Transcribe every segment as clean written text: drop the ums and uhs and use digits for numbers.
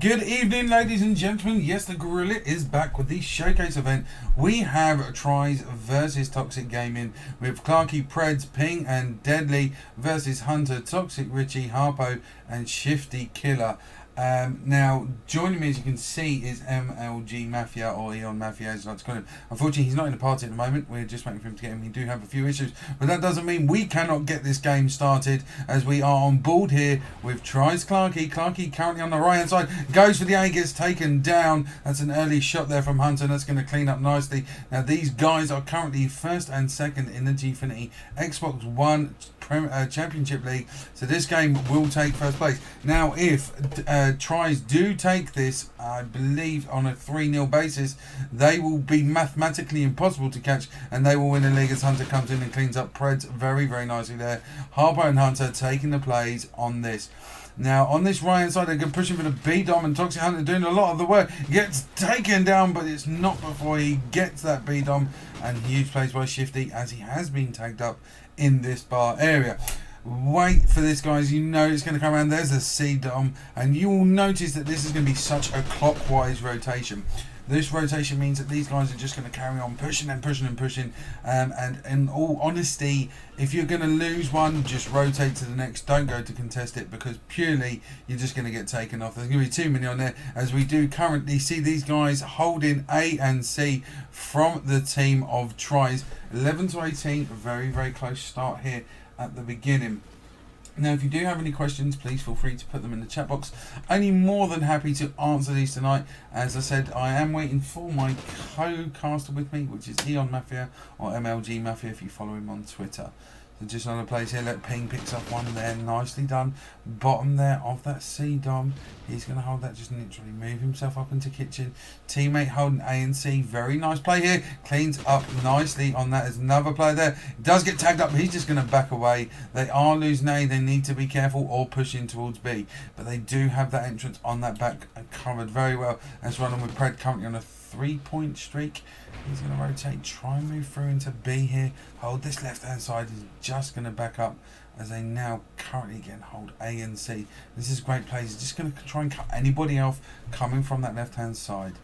Good evening, ladies and gentlemen. Yes, the Gorilla is back with the showcase event. We have TrYz versus ToXiC Gaming with Clarky, Preds, Ping, and Deadly versus Hunter, ToXiC, Richie, Harpo, and Shifty Killer. Now, joining me, as you can see, is MLG Mafia, or Eon Mafia, as you like to call him. Unfortunately, he's not in the party at the moment. We're just waiting for him to get him. We do have a few issues, but that doesn't mean we cannot get this game started, as we are on board here with TrYz Clarky. Clarky currently on the right-hand side, goes for the A, gets taken down. That's an early shot there from Hunter, and that's going to clean up nicely. Now, these guys are currently first and second in the Gfinity Xbox One Championship League, so this game will take first place. Now, if TrYz do take this, I believe on a 3-0 basis, they will be mathematically impossible to catch, and they will win the league as Hunter comes in and cleans up Preds very, very nicely there. Harpo and Hunter taking the plays on this. Now, on this right-hand side, they're going to push him for the B-Dom, and ToXiC Hunter doing a lot of the work. Gets taken down, but it's not before he gets that B-Dom, and huge plays by Shifty, as he has been tagged up in this bar area. Wait for this, guys. You know it's going to come around. There's a C-Dom, and you will notice that this is going to be such a clockwise rotation. This rotation means that these guys are just going to carry on pushing and pushing and pushing. And in all honesty, if you're going to lose one, just rotate to the next. Don't go to contest it, because purely you're just going to get taken off. There's going to be too many on there, as we do currently see these guys holding A and C from the team of TrYz. 11 to 18, a very, very close start here at the beginning. Now, if you do have any questions, please feel free to put them in the chat box. Only more than happy to answer these tonight. As I said, I am waiting for my co-caster with me, which is Eon Mafia, or MLG Mafia if you follow him on Twitter. So just on the place here, let Ping picks up one there, nicely done. Bottom there of that C-Dom. He's going to hold that, just literally move himself up into kitchen. Teammate holding A and C, very nice play here. Cleans up nicely on that. There's another player there. Does get tagged up, but he's just going to back away. They are losing A, they need to be careful, or push in towards B. But they do have that entrance on that back covered very well. Let's run on with Pred currently on a 3-point streak. He's going to rotate, try and move through into B here. Hold this left-hand side. He's just going to back up, as they now currently again hold A and C. This is great plays. He's just going to try and cut anybody off coming from that left-hand side.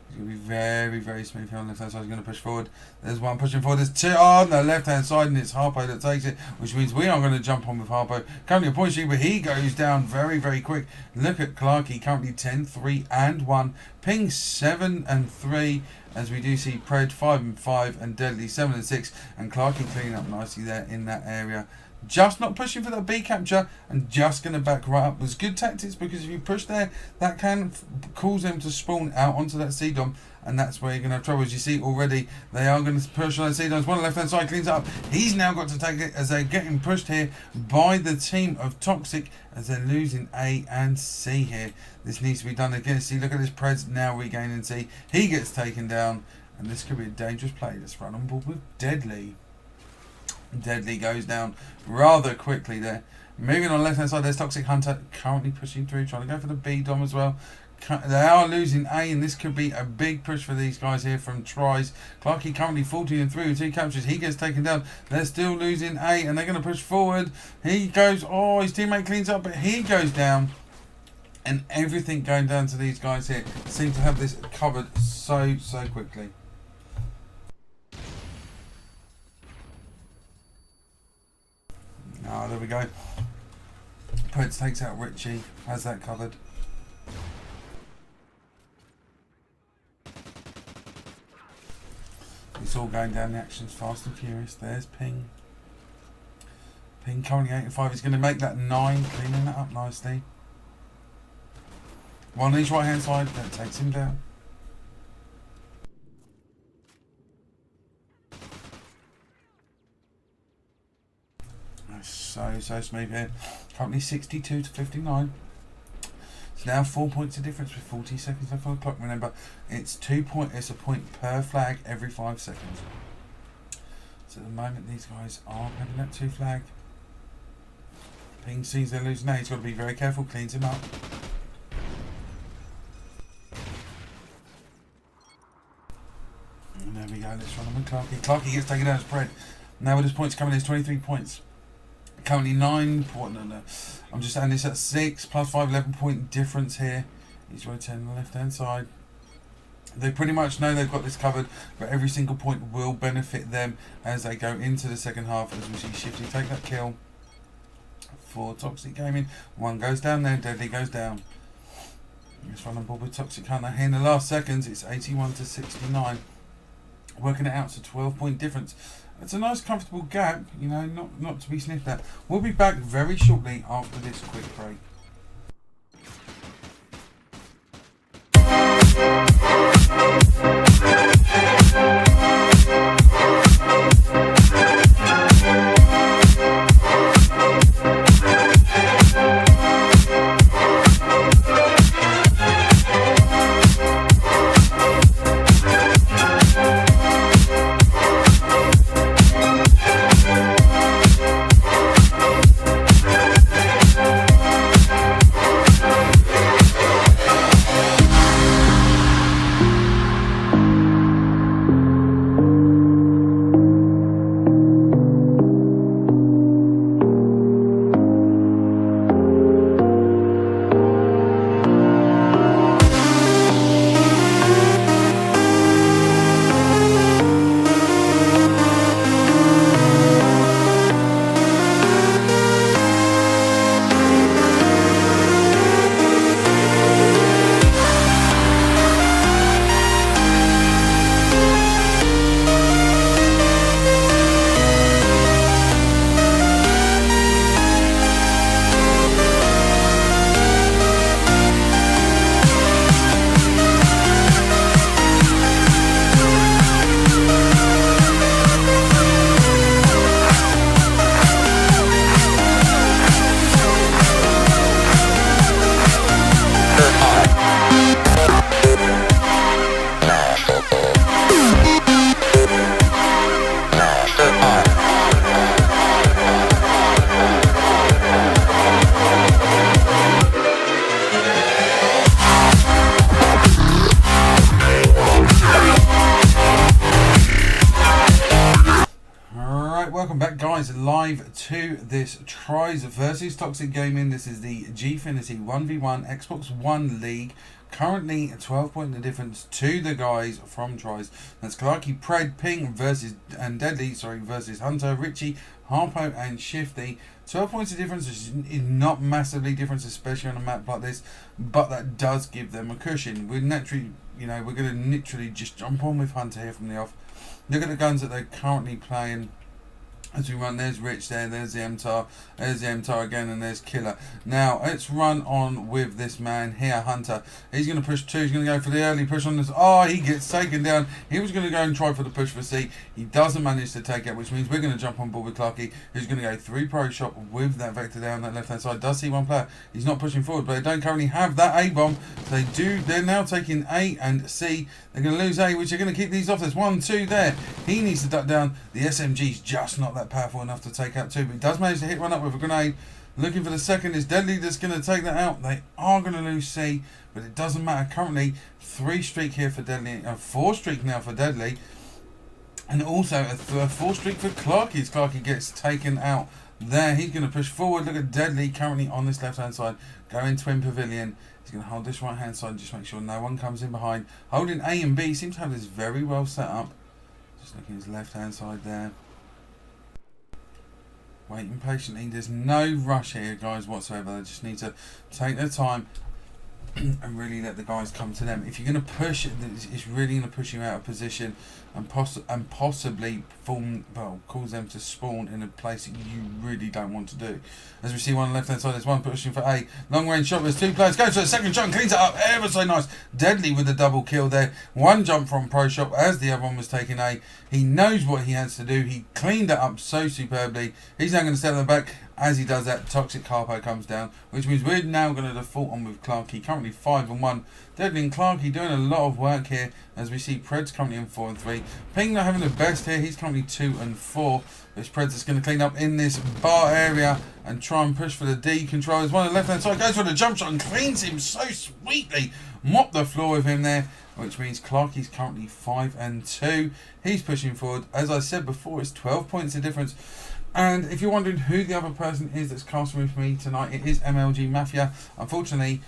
He's going to be very, very smooth here on the left-hand side. He's going to push forward. There's one pushing forward. There's two on the left-hand side, and it's Harpo that takes it, which means we are going to jump on with Harpo. Currently a point streak, but he goes down very, very quick. Look at Clarky, currently 10, 3, and 1. Ping 7 and 3. As we do see Pred 5 and 5, and Deadly 7 and 6, and Clarky cleaning up nicely there in that area. Just not pushing for that B capture, and just going to back right up. It's good tactics, because if you push there, that can cause them to spawn out onto that C-Dom, and that's where you're going to have trouble. As you see already, they are going to push on that C-Dom. One on the left hand side cleans up. He's now got to take it, as they're getting pushed here by the team of ToXiC, as they're losing A and C here. This needs to be done again. See, look at this Preds now regaining C. He gets taken down, and this could be a dangerous play. Let's run on board with Deadly. Deadly goes down rather quickly there. Moving on the left hand side, there's ToXiC Hunter currently pushing through, trying to go for the B-Dom as well. They are losing A, and this could be a big push for these guys here from TrYz. Clarky currently 14 and 3 with 2 captures. He gets taken down. They're still losing A, and they're going to push forward. He goes, oh, his teammate cleans up, but he goes down. And everything going down to these guys here seem to have this covered so quickly. Ah, there we go. Preds takes out Richie, has that covered. It's all going down, the action's fast and furious. There's Ping. Ping currently 8 and 5. He's going to make that 9, cleaning that up nicely. One on each right hand side, that takes him down. So smooth here. Currently 62 to 59. It's now 4 points of difference with 40 seconds left on the clock. Remember, it's a point per flag every 5 seconds. So at the moment, these guys are having that 2 flag. Ping sees they're losing. Now he's got to be very careful. Cleans him up. And there we go. Let's run on with Clarky. Clarky gets taken down as Pred. Now with his points coming in, it's 23 points. Currently 9. No. I'm just adding this at 6 plus 5, 11 point difference here He's rotating the left hand side. They pretty much know they've got this covered, but every single point will benefit them as they go into the second half. As we see Shifty take that kill for ToXiC Gaming. One goes down there, Deadly goes down. Let's run on board with ToXiC Hunter. Here in the last seconds, it's 81 to 69. Working it out, it's a 12-point difference. It's a nice comfortable gap, you know, not to be sniffed at. We'll be back very shortly after this quick break. Welcome back, guys, live to this TrYz versus ToXiC Gaming. This is the Gfinity 1v1 Xbox One League. Currently 12 point the difference to the guys from TrYz. That's Clarky, Pred, Ping versus versus Hunter, Richie, Harpo and Shifty. 12 points of difference is not massively different, especially on a map like this, but that does give them a cushion. We're naturally, we're going to literally just jump on with Hunter here from the off. Look at the guns that they're currently playing. As we run, there's Rich there, there's the MTAR, there's the MTAR again, and there's Killer. Now, let's run on with this man here, Hunter. He's going to push 2, he's going to go for the early push on this. Oh, he gets taken down. He was going to go and try for the push for C. He doesn't manage to take it, which means we're going to jump on board with Clarky, who's going to go through Pro Shop with that Vector down that left-hand side. Does see one player. He's not pushing forward, but they don't currently have that A-bomb. They're now taking A and C. They're going to lose A, which they're going to keep these off. There's 1, 2 there. He needs to duck down. The SMG's just not that powerful enough to take out 2, but he does manage to hit one up with a grenade. Looking for the second is Deadly that's going to take that out. They are going to lose C, but it doesn't matter. Currently 3 streak here for Deadly, 4 streak now for Deadly, and also a 4 streak for Clarky. Clarky gets taken out there. He's going to push forward. Look at Deadly currently on this left hand side, going Twin Pavilion. He's going to hold this right hand side, just make sure no one comes in behind. Holding A and B, seems to have this very well set up. Just looking at his left hand side there. Waiting patiently. There's no rush here, guys, whatsoever. They just need to take their time and really let the guys come to them. If you're going to push, it's really going to push you out of position and possibly cause them to spawn in a place that you really don't want to do. As we see one on the left hand side, there's one pushing for A. Long range shot, there's 2 players. Goes for a second shot and cleans it up ever so nice. Deadly with the double kill there. One jump from Pro Shop as the other one was taking A. He knows what he has to do. He cleaned it up so superbly. He's now going to step them back. As he does that, ToXiC Harpo comes down, which means we're now going to default on with Clarky, currently 5 and 1. Deadly and Clarky doing a lot of work here, as we see Pred's currently in 4 and 3. Ping not having the best here, he's currently 2 and 4. This Pred's is going to clean up in this bar area and try and push for the D controllers. One on the left hand side goes for the jump shot and cleans him so sweetly. Mop the floor with him there, which means Clarky's currently 5 and 2. He's pushing forward. As I said before, it's 12 points of difference. And if you're wondering who the other person is that's casting with me tonight, it is MLG Mafia. Unfortunately,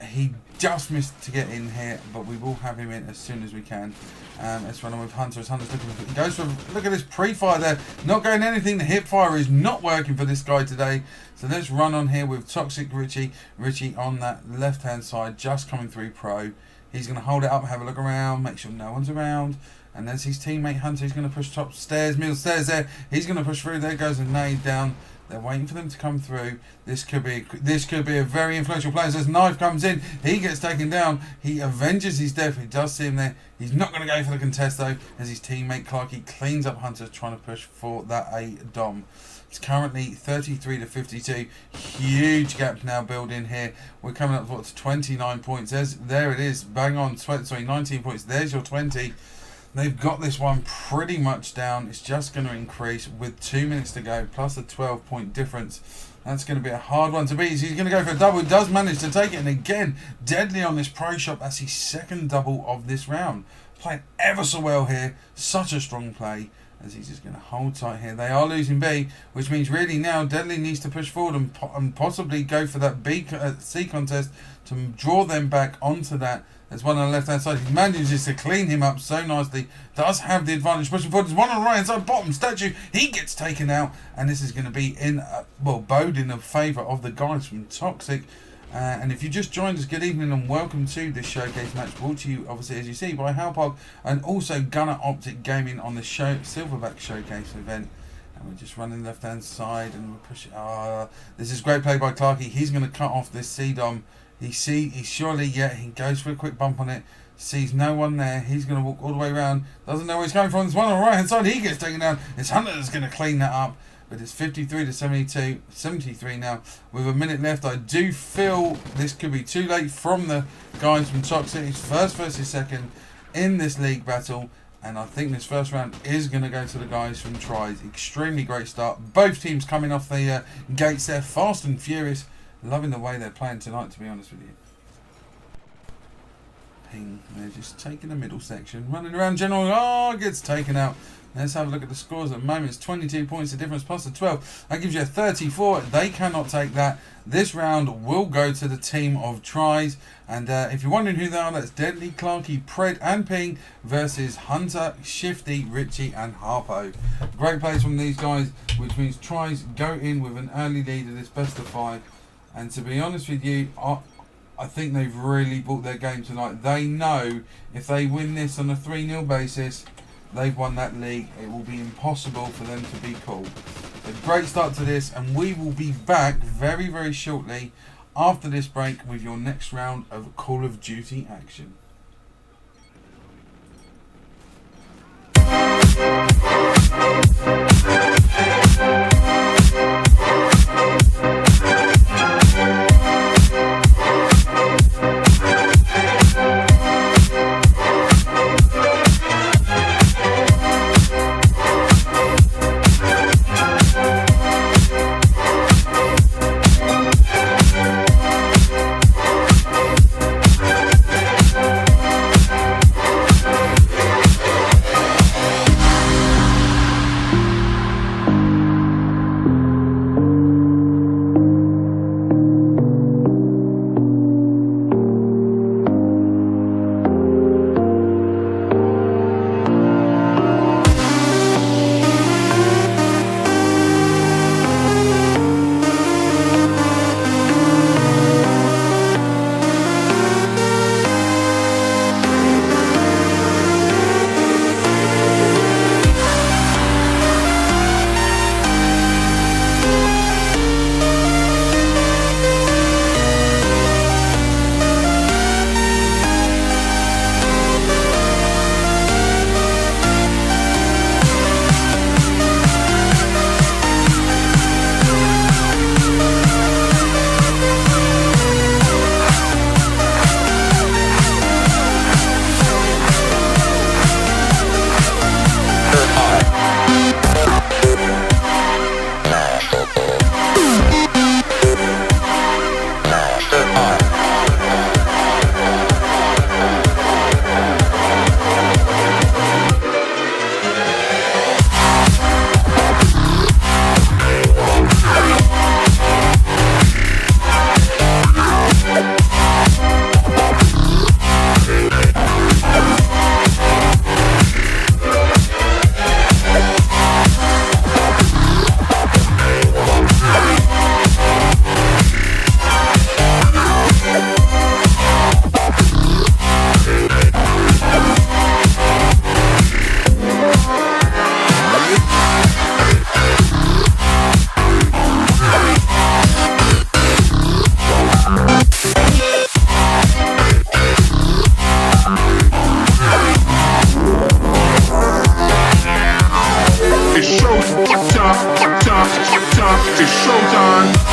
He just missed to get in here, but we will have him in as soon as we can. Let's run on with Hunter. As Hunter's looking for, he goes for, look at this pre-fire there, not going anything. The hip fire is not working for this guy today. So let's run on here with ToXiC Richie. Richie on that left-hand side, just coming through pro. He's going to hold it up, have a look around, make sure no one's around. And there's his teammate Hunter. He's going to push top stairs, middle stairs there. He's going to push through. There goes a nade down. They're waiting for them to come through. This could be a very influential player. As Knife comes in, he gets taken down. He avenges his death. He does see him there. He's not going to go for the contest though, as his teammate Clarky cleans up Hunter, trying to push for that A dom. It's currently 33 to 52. Huge gap now building here. We're coming up to 29 points. There it is. Bang on. Sorry, 19 points. There's your 20. They've got this one pretty much down. It's just going to increase with 2 minutes to go, plus a 12-point difference. That's going to be a hard one to beat. He's going to go for a double. He does manage to take it. And again, deadly on this pro shop. That's his second double of this round. Playing ever so well here. Such a strong play. As he's just going to hold tight here. They are losing B, which means really now Deadly needs to push forward and possibly go for that C contest to draw them back onto that. There's one on the left hand side. He manages to clean him up so nicely. Does have the advantage pushing forward. There's one on the right hand side, bottom statue. He gets taken out, and this is going to be bowed in favour of the guys from ToXiC. And if you just joined us, good evening and welcome to this showcase match brought to you, obviously, as you see, by Halpog and also Gunner Optic Gaming on the Silverback Showcase event. And we're just running left hand side and we're pushing. This is great play by Clarky. He's going to cut off this C-Dom. He goes for a quick bump on it. Sees no one there. He's going to walk all the way around. Doesn't know where he's coming from. There's one on the right hand side. He gets taken down. It's Hunter that's going to clean that up. But it's 53 to 72, 73 now. With a minute left, I do feel this could be too late from the guys from ToXiC. It's first versus second in this league battle. And I think this first round is going to go to the guys from TrYz. Extremely great start. Both teams coming off the gates there, fast and furious. Loving the way they're playing tonight, to be honest with you. Ping. They're just taking the middle section. Running around general. Gets taken out. Let's have a look at the scores at the moment. It's 22 points the difference plus the 12. That gives you a 34. They cannot take that. This round will go to the team of TrYz. And if you're wondering who they are, that's Deadly, Clarky, Pred and Ping versus Hunter, Shifty, Richie and Harpo. Great plays from these guys, which means TrYz go in with an early lead of this best of 5. And to be honest with you, I think they've really bought their game tonight. They know if they win this on a 3-0 basis, they've won that league. It will be impossible for them to be called. A great start to this, and we will be back very, very shortly after this break with your next round of Call of Duty action. It's showtime.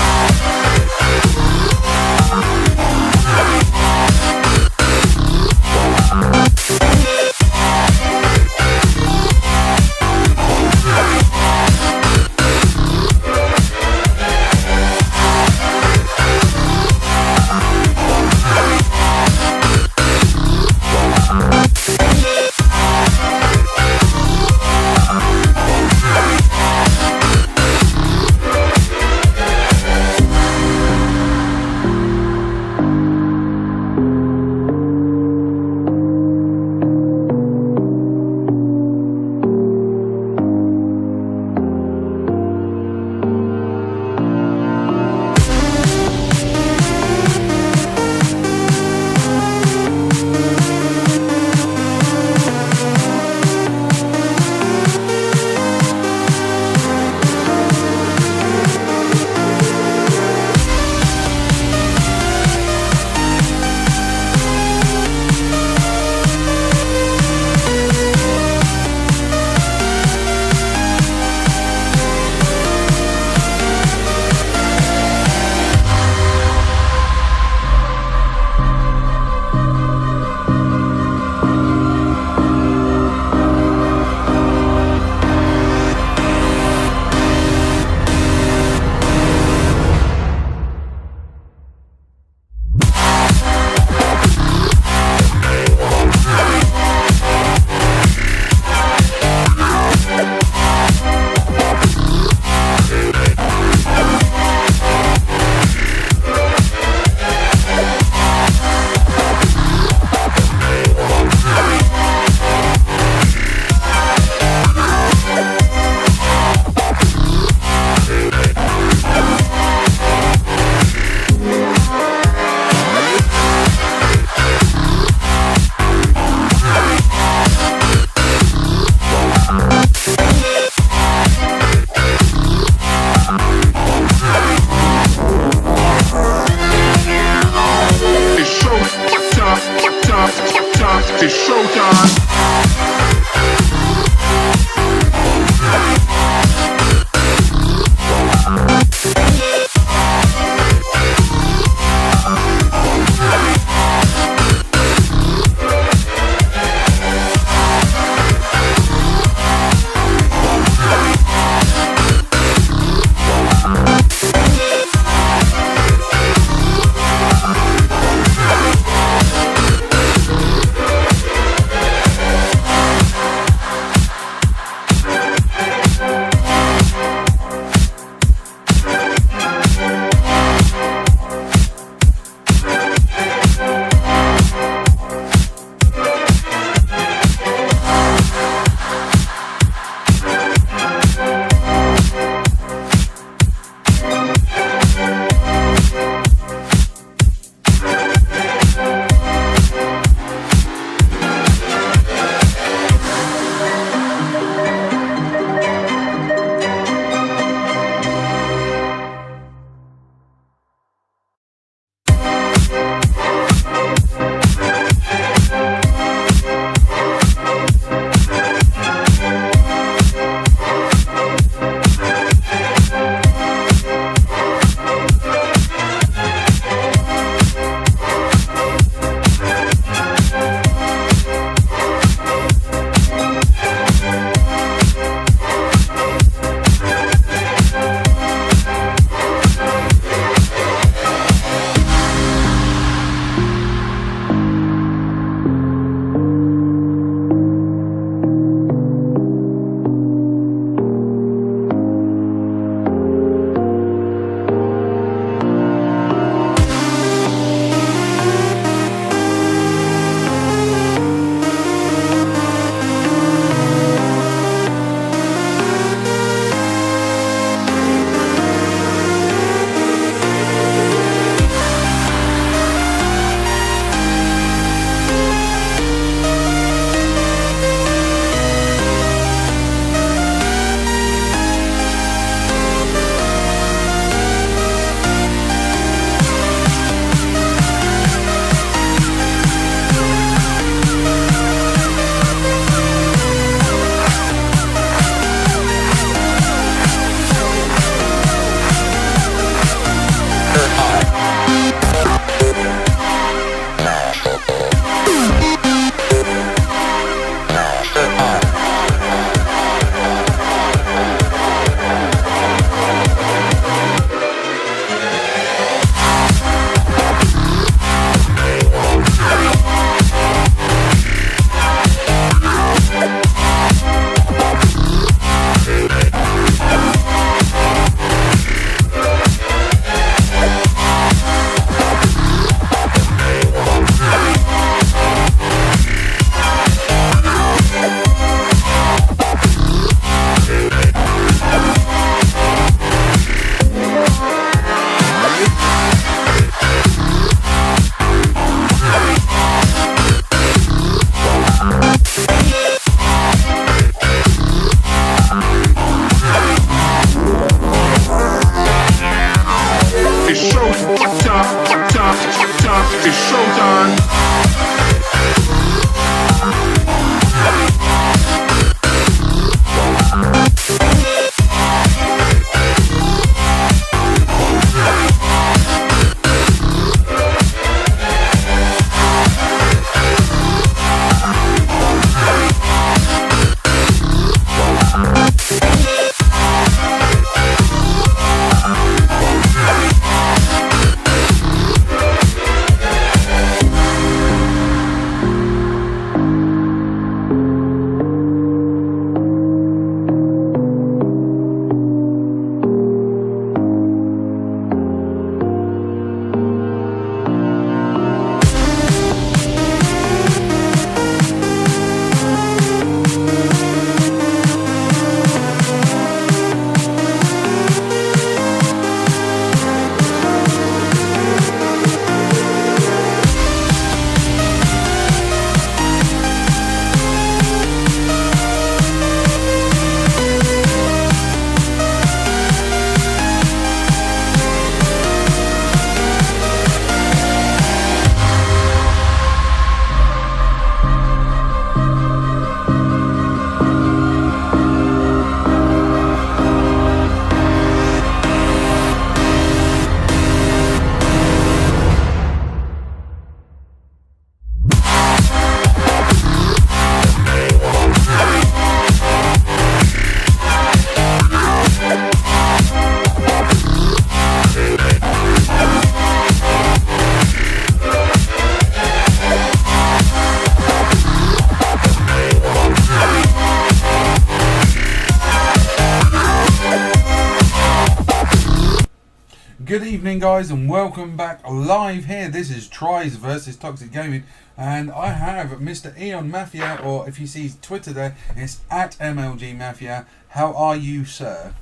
Good evening, guys, and welcome back live here. This is TrYz versus ToXiC Gaming, and I have Mr. Eon Mafia, or if you see his Twitter there, it's at MLG Mafia. How are you, sir?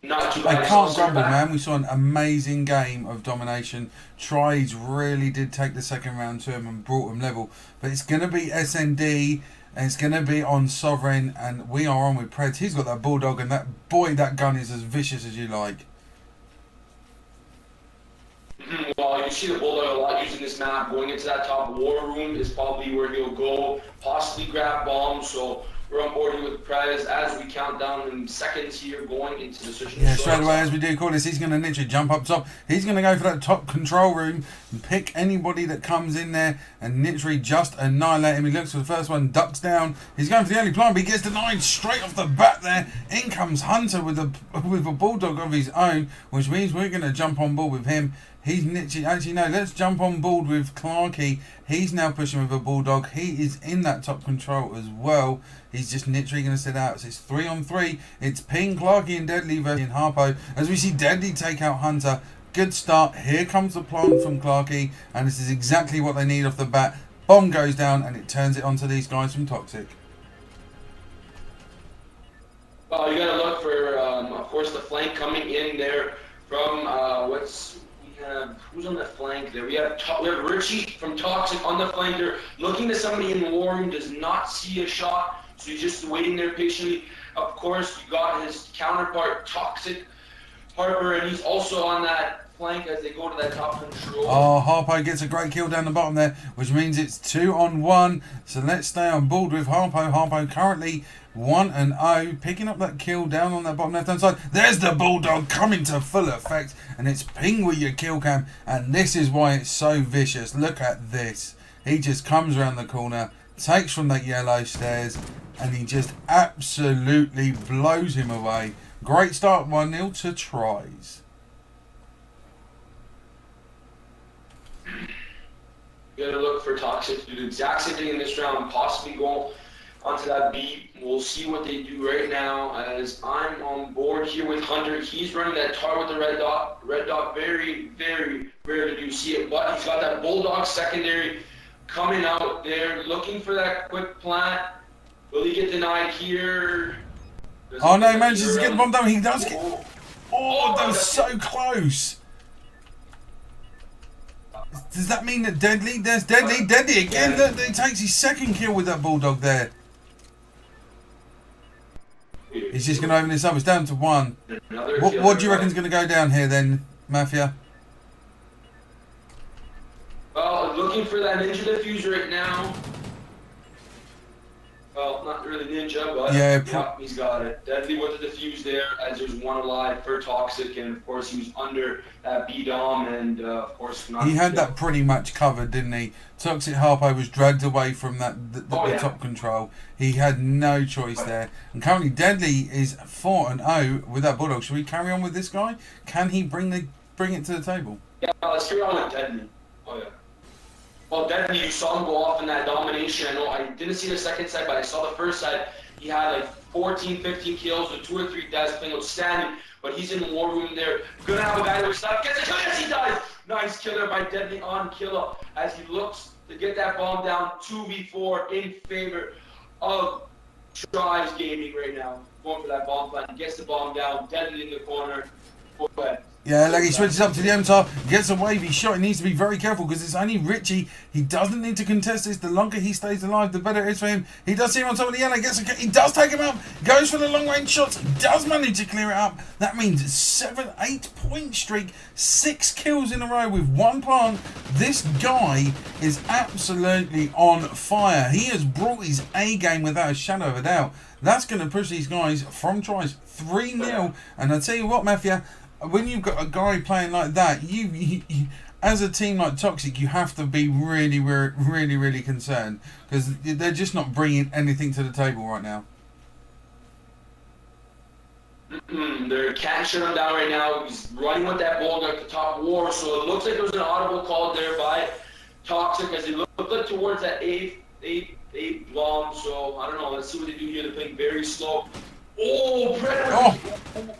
Not too bad. I can't grumble, man. We saw an amazing game of domination. TrYz really did take the second round to him and brought him level, but it's going to be SND. And it's going to be on Sovereign, and we are on with Preds. He's got that Bulldog, and that gun is as vicious as you like. Well, you see the Bulldog a lot using this map. Going into that top war room is probably where he'll go, possibly grab bombs. So we're on board here with Prez as we count down in seconds here, going into the switch. Yeah, straight away as we do call this, he's going to literally jump up top. He's going to go for that top control room and pick anybody that comes in there and literally just annihilate him. He looks for the first one, ducks down. He's going for the early plant, but he gets denied straight off the bat there. In comes Hunter with a Bulldog of his own, which means we're going to jump on board with him. He's literally, actually no, let's jump on board with Clarky. He's now pushing with a Bulldog. He is in that top control as well. He's just literally going to sit out. So it's 3-on-3. It's Ping, Clarky and Deadly versus Harpo. As we see Deadly take out Hunter. Good start. Here comes the plant from Clarky. And this is exactly what they need off the bat. Bomb goes down and it turns it onto these guys from ToXiC. Well, you got to look for, of course, the flank coming in there from, who's on the flank there? We have Richie from ToXiC on the flank there, looking to somebody in the war room, does not see a shot, so he's just waiting there patiently. Of course, you got his counterpart, ToXiC Harper, and he's also on that flank as they go to that top control. Oh, Harpo gets a great kill down the bottom there, which means it's 2-on-1. So let's stay on board with Harpo. Harpo currently 1-0, picking up that kill down on that bottom left hand side. There's the Bulldog coming to full effect, and it's Ping with your kill cam, and this is why it's so vicious. Look at this. He just comes around the corner, takes from that yellow stairs, and he just absolutely blows him away. Great start, 1-0 to TrYz. You gotta look for ToXiC to do the exact same thing in this round, possibly go onto that beat. We'll see what they do right now as I'm on board here with Hunter. He's running that tar with the red dot. Red dot, very, very rarely do you see it, but he's got that Bulldog secondary coming out there, looking for that quick plant. Will he get denied here? Oh no, he manages to get the bomb down. He does get... Oh, that was so close. Does that mean that Deadly? There's Deadly. Deadly again. Look, he takes his second kill with that Bulldog there. He's just going to open this up. It's down to 1. What do you reckon is going to go down here then, Mafia? Well, looking for that ninja defuse right now. Well, not really ninja, but yeah, he's got it. Deadly with the defuse there, as there's one alive for ToXiC, and of course he was under that B-Dom, and of course not. He had that pretty much covered, didn't he? ToXiC Harpo was dragged away from the top control. He had no choice there. And currently Deadly is 4-0 with that Bulldog. Should we carry on with this guy? Can he bring it to the table? Yeah, let's carry on with Deadly. Oh yeah. Well, Deadly, you saw him go off in that domination. I know I didn't see the second side, but I saw the first side. He had like 14, 15 kills with 2 or 3 deaths, playing outstanding. But he's in the war room there. Gonna have a guy that stop. Gets a kill. Yes, he dies. Nice killer by Deadly on killer as he looks to get that bomb down. 2v4 in favor of TrYz Gaming right now. Going for that bomb plant. Gets the bomb down. Deadly in the corner. Go ahead. Yeah, like he switches up to the MTAR, gets a wavy shot. He needs to be very careful because it's only Richie. He doesn't need to contest this. The longer he stays alive, the better it is for him. He does see him on top of the yellow. He does take him out. Goes for the long range shots. He does manage to clear it up. That means 7-8 point streak. 6 kills in a row with 1 plant. This guy is absolutely on fire. He has brought his A game without a shadow of a doubt. That's going to push these guys from TrYz 3-0. And I tell you what, Mafia, when you've got a guy playing like that, you as a team like ToXiC, you have to be really concerned because they're just not bringing anything to the table right now. They're can't shut him down right now. He's running with that ball at the top war, so it looks like there was an audible call there by ToXiC as he looked towards that eight bomb. So I don't know. Let's see what they do here. They're playing very slow. Oh, Predator! Oh.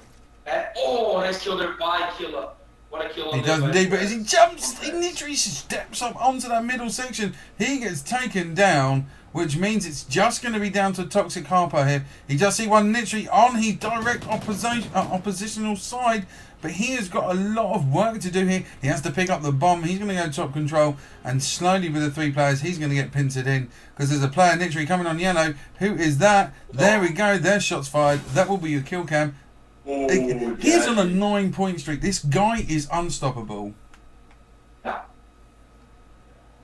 Oh, nice kill there by Killa. What a kill on He there does by indeed, but as Preds. he jumps, he literally steps up onto that middle section. He gets taken down, which means it's just going to be down to ToXiC Harper here. He does see one literally on his direct oppositional side, but he has got a lot of work to do here. He has to pick up the bomb. He's going to go top control, and slowly with the 3 players, he's going to get pincered in, because there's a player literally coming on yellow. Who is that? There we go. There's shots fired. That will be your kill cam. Oh, He's on a 9-point streak. This guy is unstoppable. Yeah.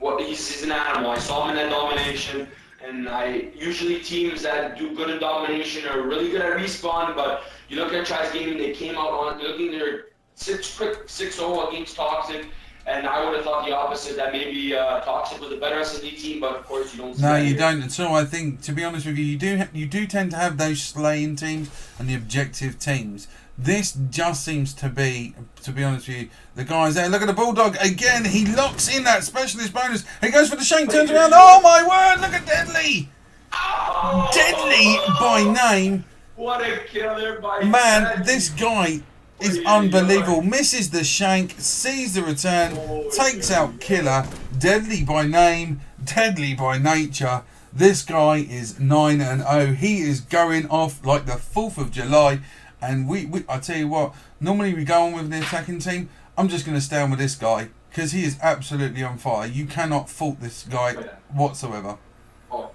Well, he's an animal. I saw him in that domination, and usually teams that do good in domination are really good at respawn. But you look at TrYz Gaming, they came out on looking their 6-0 against ToXiC, and I would have thought the opposite, that maybe ToXiC was a better S&D team, but of course you don't. See No, that you here. don't at all. I think, to be honest with you, you do tend to have those slaying teams and the objective teams. This just seems to be honest with you, the guys there. Look at the Bulldog again. He locks in that specialist bonus. He goes for the shank, turns around. Oh my word! Look at Deadly. Oh! Deadly by name. What a kill there by Man, Preds. this guy is unbelievable. Misses the shank, sees the return, takes out Killer. Deadly by name, deadly by nature. This guy is 9-0. He is going off like the 4th of July. And I tell you what, normally we go on with the attacking team. I'm just going to stay on with this guy, because he is absolutely on fire. You cannot fault this guy whatsoever. Oh.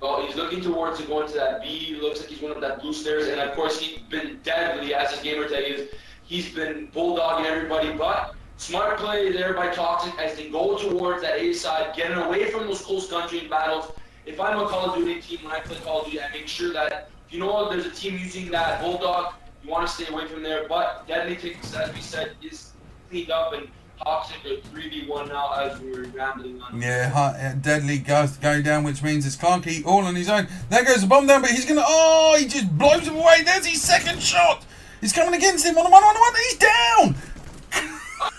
Well, he's looking towards going to that B. Looks like he's going up that blue stairs, and of course he's been deadly, as his gamer tag is. He's been bulldogging everybody, but smart play there by ToXiC as they go towards that A side, getting away from those close country battles. If I'm a Call of Duty team, when I play Call of Duty, I make sure that if you know there's a team using that bulldog, you want to stay away from there. But Deadly Ticks, as we said, is cleaned up, and ToXiC are 3v1 now as we were rambling on. Yeah, Deadly goes to go down, which means it's Clarky all on his own. There goes the bomb down, but he's going to... Oh, he just blows him away. There's his second shot. He's coming against him. 1-on-1. He's down.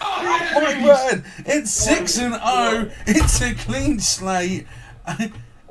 Oh, my word. It's 6-0. It's a clean slate.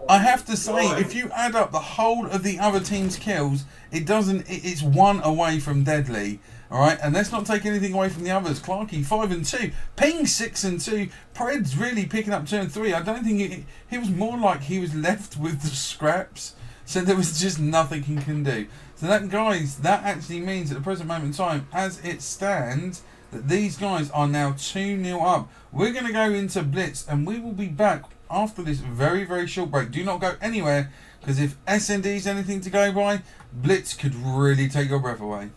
I have to say, if you add up the whole of the other team's kills, it's 1 away from Deadly. Alright, and let's not take anything away from the others. Clarky 5-2, Ping 6-2, Preds really picking up 2 and 3. I don't think he was more like he was left with the scraps, so there was just nothing he can do. So that actually means at the present moment in time, as it stands, that these guys are now 2-0 up. We're going to go into Blitz, and we will be back after this very, very short break. Do not go anywhere, because if SND is anything to go by, Blitz could really take your breath away.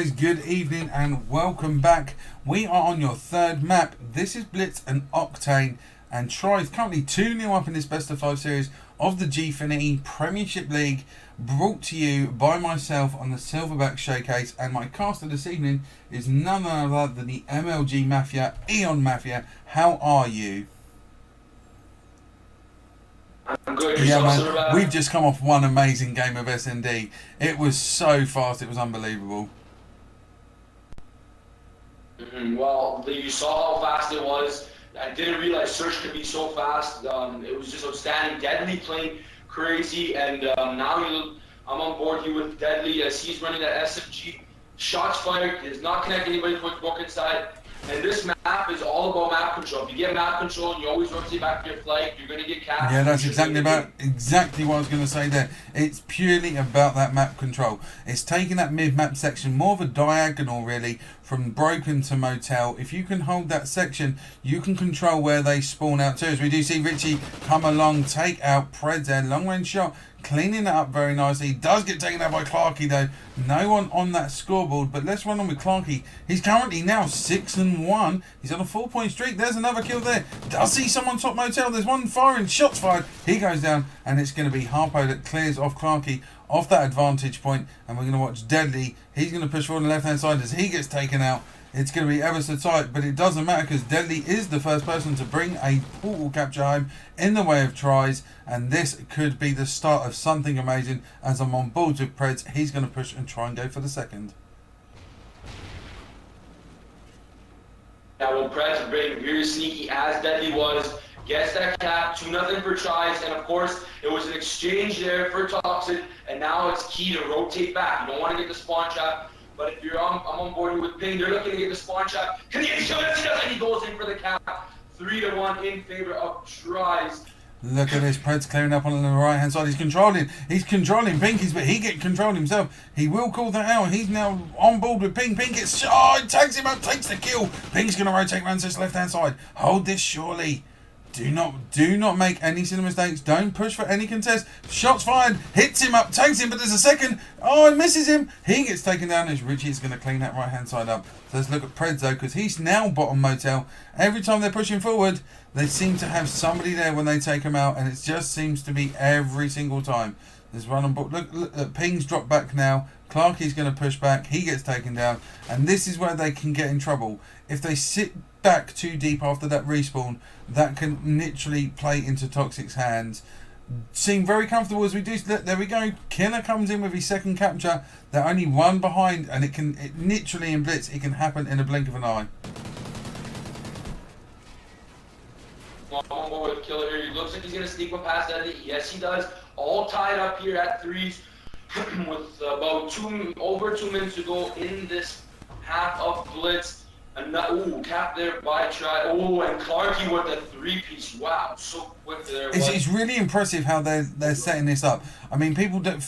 guys, good evening and welcome back. We are on your third map. This is Blitz and Octane, and TrYz currently 2-0 up in this best of 5 series of the Gfinity Premiership League, brought to you by myself on the Silverback Showcase. And my caster this evening is none other than the MLG Mafia, Eon Mafia. How are you? I'm good. Yeah, man. We've just come off one amazing game of S&D. It was so fast, it was unbelievable. Well, you saw how fast it was. I didn't realize Search could be so fast. It was just outstanding. Deadly playing crazy, and now I'm on board here with Deadly as he's running that SMG. Shots fired, does not connect anybody towards the book inside. And this map is all about map control. If you get map control and you always rotate back to your flank, you're going to get capped. Yeah, that's exactly what I was going to say there. It's purely about that map control. It's taking that mid-map section, more of a diagonal really, from Broken to Motel. If you can hold that section, you can control where they spawn out to. As we do see Richie come along, take out TrYz there, long-range shot, cleaning it up very nicely. He does get taken out by Clarky though. No one on that scoreboard, but let's run on with Clarky. He's currently now 6-1. He's on a 4-point streak. There's another kill there. Does see someone top Motel. There's one firing, shots fired. He goes down, and it's going to be Harpo that clears off Clarky off that advantage point, and we're going to watch Deadly. He's going to push forward on the left hand side as he gets taken out. It's going to be ever so tight, but it doesn't matter because Deadly is the first person to bring a portal capture home in the way of TrYz, and this could be the start of something amazing. As I'm on board with TrYz, he's going to push and try and go for the second. Now, when TrYz being very sneaky as Deadly was, gets that cap, 2-0 for TrYz, and of course, it was an exchange there for ToXiC, and now it's key to rotate back. You don't want to get the spawn trap. But if I'm on board with Ping, they're looking to get the spawn trap. Can he get the and he goes in for the cap. 3-1 in favor of TrYz. Look at this, Pred's clearing up on the right hand side. He's controlling Pinkies, but he get controlled himself. He will call that out. He's now on board with Ping. Ping gets shot, tags him up, takes the kill. Ping's gonna rotate around to his left hand side. Hold this surely. Do not make any silly mistakes. Don't push for any contest. Shots fired. Hits him up. Tags him. But there's a second. Oh, it misses him. He gets taken down as Richie's going to clean that right-hand side up. So let's look at TrYz though, because he's now bottom Motel. Every time they're pushing forward, they seem to have somebody there when they take him out. And it just seems to be every single time. There's run on board. Look, Ping's dropped back now. Clarky's going to push back. He gets taken down. And this is where they can get in trouble. If they sit back too deep after that respawn, that can literally play into ToXic's hands. Seem very comfortable as we do. There we go. Killer comes in with his second capture. They're only one behind, and it literally in Blitz, it can happen in a blink of an eye. One more with Killer here. He looks like he's going to sneak one past that. Yes, he does. All tied up here at threes with about over 2 minutes to go in this half of Blitz. Ooh, cap there by TrYz. Oh, and Clarky with the 3-piece. Wow, so quick there. It's really impressive how they're setting this up. I mean, people don't.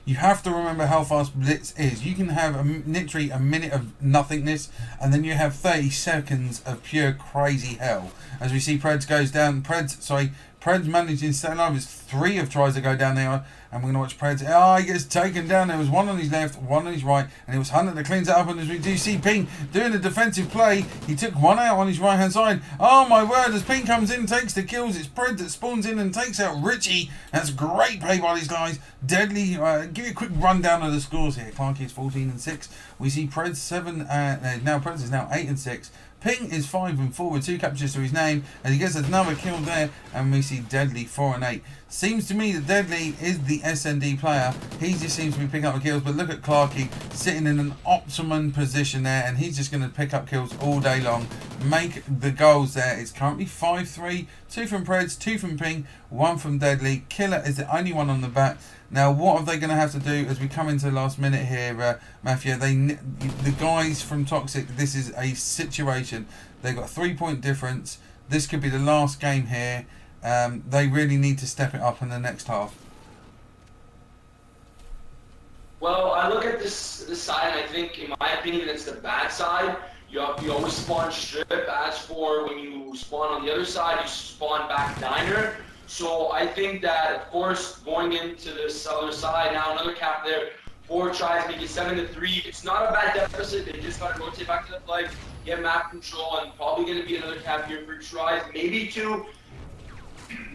You have to remember how fast Blitz is. You can have literally a minute of nothingness, and then you have 30 seconds of pure crazy hell. As we see, TrYz goes down. TrYz managing to stay alive. There's 3 of TrYz that go down there. And we're going to watch TrYz. Oh, he gets taken down. There was one on his left, one on his right, and it was Hunter that cleans it up. And as we do see Ping doing a defensive play, he took one out on his right hand side. Oh my word, as Ping comes in, takes the kills, it's TrYz that spawns in and takes out Richie. That's great play by these guys. Deadly. Give you a quick rundown of the scores here. Clarky is 14-6. We see TrYz 7, now TrYz is now 8-6. Ping is 5-4 with 2 captures to his name, and he gets another kill there, and we see Deadly 4-8. Seems to me that Deadly is the SND player. He just seems to be picking up the kills, but look at Clarky sitting in an optimum position there, and he's just going to pick up kills all day long, make the goals there. It's currently 5-3, 2 from TrYz, 2 from Ping, 1 from Deadly. Killer is the only one on the back. Now, what are they going to have to do as we come into the last minute here, Mafia? The guys from ToXiC, this is a situation. They've got a 3-point difference. This could be the last game here. They really need to step it up in the next half. Well, I look at this side, and I think, in my opinion, it's the bad side. You always spawn strip. As for when you spawn on the other side, you spawn back diner. So I think that, of course, going into this other side, now another cap there 4 tries, make it 7-3. It's not a bad deficit. They just got to rotate back to the flag, get map control, and probably going to be another cap here for TrYz, maybe 2.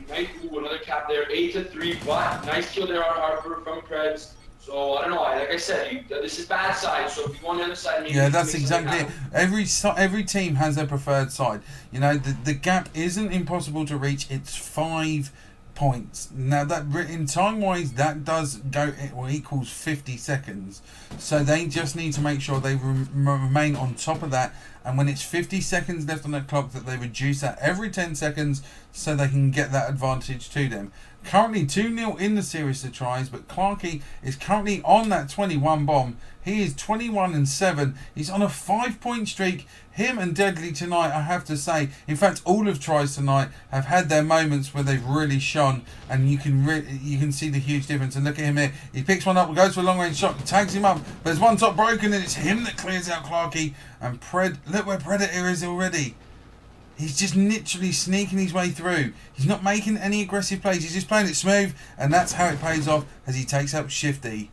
Nice, ooh, another cap there, 8-3. But nice kill there on Harper from TrYz. So I don't know. Like I said, this is bad side. So if you go on the other side, maybe that's exactly it. Every team has their preferred side. You know, the gap isn't impossible to reach. It's 5 points. Now that in time wise, that does go equals 50 seconds. So they just need to make sure they remain on top of that. And when it's 50 seconds left on the clock, that they reduce that every 10 seconds so they can get that advantage to them. Currently 2-0 in the series to TrYz, but Clarky is currently on that 21 bomb. He is 21-7. He's on a 5-point streak. Him and Deadly tonight, I have to say, in fact, all of TrYz tonight have had their moments where they've really shone, and you can see the huge difference. And look at him here. He picks one up, goes for a long-range shot, tags him up, but there's one top broken, and it's him that clears out Clarky. And look where Predator is already. He's just literally sneaking his way through. He's not making any aggressive plays. He's just playing it smooth, and that's how it pays off as he takes out Shifty.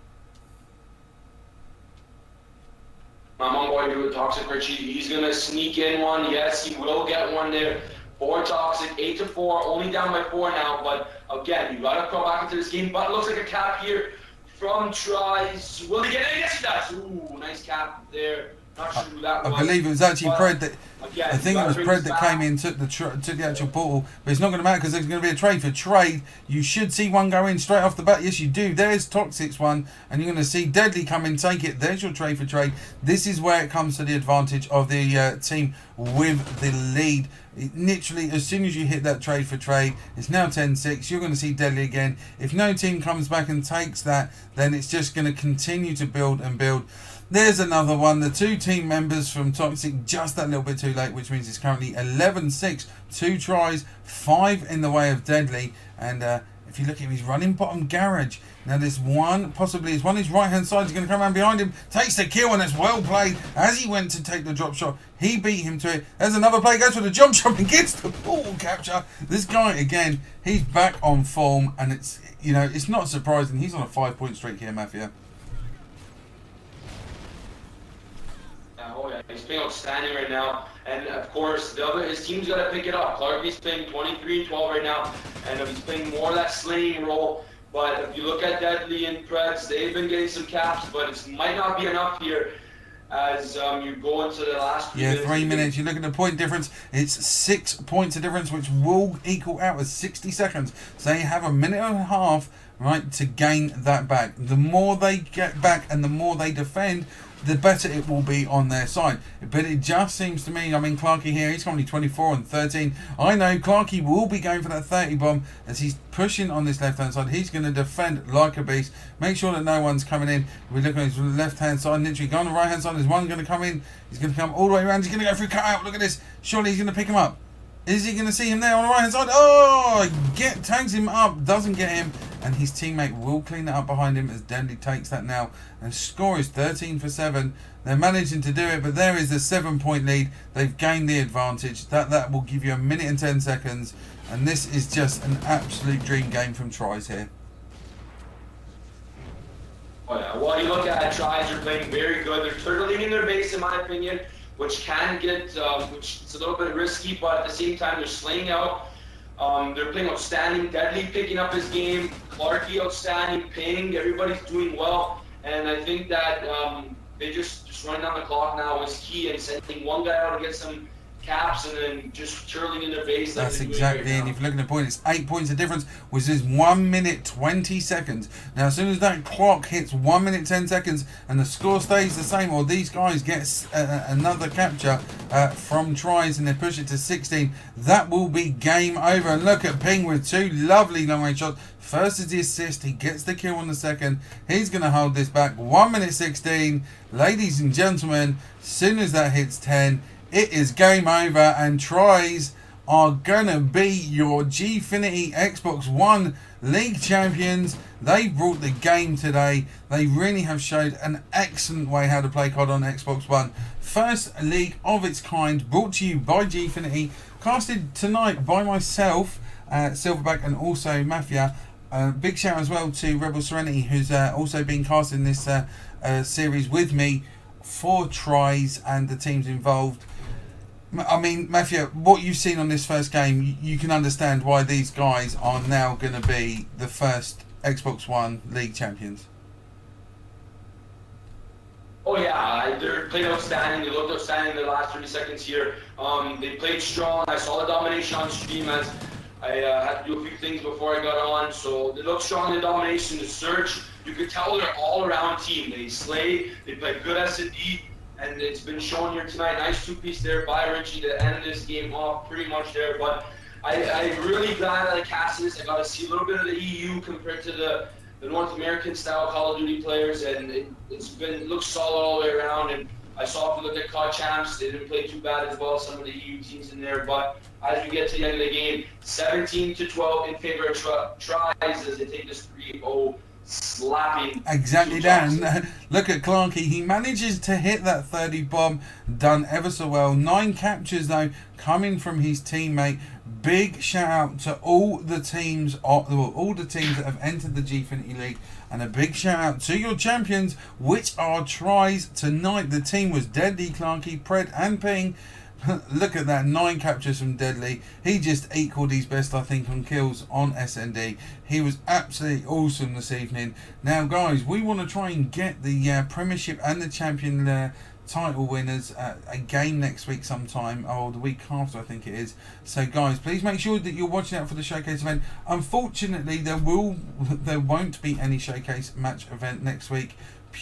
My mom boy do a ToXiC Richie. He's gonna sneak in one. Yes, he will get one there. 4 ToXiC, 8-4. Only down by 4 now. But again, you gotta come back into this game. But it looks like a cap here from TrYz. Will he get it? Yes, he does. Ooh, nice cap there. Not sure who that was. I believe it was actually Pred that. Again, I think it was Pred that came in, took the actual portal, but it's not going to matter because there's going to be a trade for trade. You should see one go in straight off the bat. Yes, you do. There's ToXic's one, and you're going to see Deadly come in, take it. There's your trade for trade. This is where it comes to the advantage of the team with the lead. Literally, as soon as you hit that trade for trade, it's now 10-6. You're going to see Deadly again. If no team comes back and takes that, then it's just going to continue to build and build. There's another one. The 2 team members from ToXiC just that little bit too late, which means it's currently 11-6. 2 tries, 5 in the way of Deadly. And if you look at him, he's running bottom garage. Now there's one, possibly his right hand side is going to come around behind him, takes the kill, and it's well played. As he went to take the drop shot, he beat him to it. There's another play, goes for the jump shot and gets the ball capture. This guy again, he's back on form, and it's, you know, it's not surprising. He's on a 5-point streak here, Mafia. Oh yeah, he's playing outstanding right now, and of course his team's got to pick it up. Clarky's playing 23-12 right now, and he's playing more of that slaying role. But if you look at Deadly and TrYz, they've been getting some caps, but it might not be enough here as you go into the last 3 minutes. 3 minutes. You look at the point difference, it's 6 points of difference, which will equal out as 60 seconds. So you have a minute and a half, right, to gain that back. The more they get back and the more they defend, the better it will be on their side. But it just seems to me, I mean, Clarky here, he's currently 24-13. I know Clarky will be going for that 30 bomb as he's pushing on this left-hand side. He's going to defend like a beast. Make sure that no one's coming in. We look at his left-hand side, literally go on the right-hand side. There's one going to come in. He's going to come all the way around. He's going to go through cutout. Look at this. Surely he's going to pick him up. Is he going to see him there on the right-hand side? Oh, tags him up, doesn't get him, and his teammate will clean it up behind him as Deadly takes that now. And score is 13-7. They're managing to do it, but there is the 7-point lead. They've gained the advantage. That will give you a minute and 10 seconds, and this is just an absolute dream game from TrYz here. Oh yeah, well, you look at TrYz, they're playing very good. They're turtling in their base, in my opinion, which can get, which it's a little bit risky, but at the same time, they're slaying out. They're playing outstanding. Deadly picking up his game. Clarky outstanding. Ping. Everybody's doing well. And I think that they just running down the clock now is key, and sending one guy out to get some caps and then just turling in their base. That's exactly it. If you look at the point, it's 8 points of difference, which is 1 minute 20 seconds. Now, as soon as that clock hits 1 minute 10 seconds and the score stays the same, or these guys get another capture from TrYz and they push it to 16, that will be game over. And look at Ping with 2 lovely long range shots. First is the assist, he gets the kill on the second. He's going to hold this back. 1 minute 16. Ladies and gentlemen, as soon as that hits 10, it is game over, and TrYz are gonna be your Gfinity Xbox One League champions. They brought the game today. They really have showed an excellent way how to play COD on Xbox One. First league of its kind, brought to you by Gfinity, casted tonight by myself, Silverback, and also Mafia. Big shout as well to Rebel Serenity, who's also been casting this series with me for TrYz and the teams involved. I mean, Mafia, what you've seen on this first game, you can understand why these guys are now going to be the first Xbox One League champions. Oh yeah, they're playing outstanding. They looked outstanding in the last 30 seconds here. They played strong. I saw the domination on stream as I had to do a few things before I got on. So they look strong in the domination. The search, you could tell they're all-around team. They slay. They play good S&D, and it's been shown here tonight. Nice two-piece there by Richie to end this game off pretty much there. But I'm really glad that I casted this. I got to see a little bit of the EU compared to the North American style Call of Duty players, and it looks solid all the way around. And I saw if you look at COD champs, they didn't play too bad as well, some of the EU teams in there. But as we get to the end of the game, 17-12 in favor of TrYz as they take this 3-0 slapping. Exactly, Dan. Look at Clarky. He manages to hit that 30 bomb, done ever so well. 9 captures though, coming from his teammate. Big shout out to all the teams, all the teams that have entered the Gfinity League, and a big shout out to your champions, which are TrYz tonight. The team was Deadly, Clarky, Pred, and Ping. Look at that, 9 captures from Deadly. He just equaled his best, I think, on kills on SND. He was absolutely awesome this evening. Now, guys, we want to try and get the Premiership and the Champion title winners a game next week sometime, or the week after, I think it is. So guys, please make sure that you're watching out for the showcase event. Unfortunately, there won't be any showcase match event next week,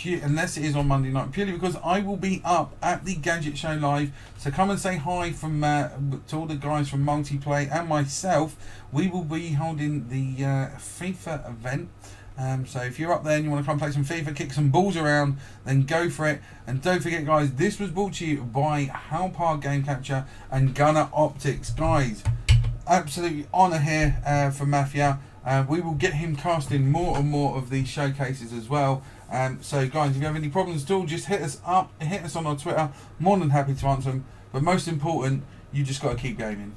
unless it is on Monday night, purely because I will be up at the Gadget Show live. So come and say hi from to all the guys from Multiplay and myself. We will be holding the FIFA event. So if you're up there and you want to come play some FIFA, kick some balls around, then go for it. And don't forget, guys, this was brought to you by Halpar Game Capture and Gunner Optics. Guys, absolutely honour here for Mafia. We will get him casting more and more of these showcases as well. So guys, if you have any problems at all, just hit us up, hit us on our Twitter. More than happy to answer them. But most important, you just got to keep gaming.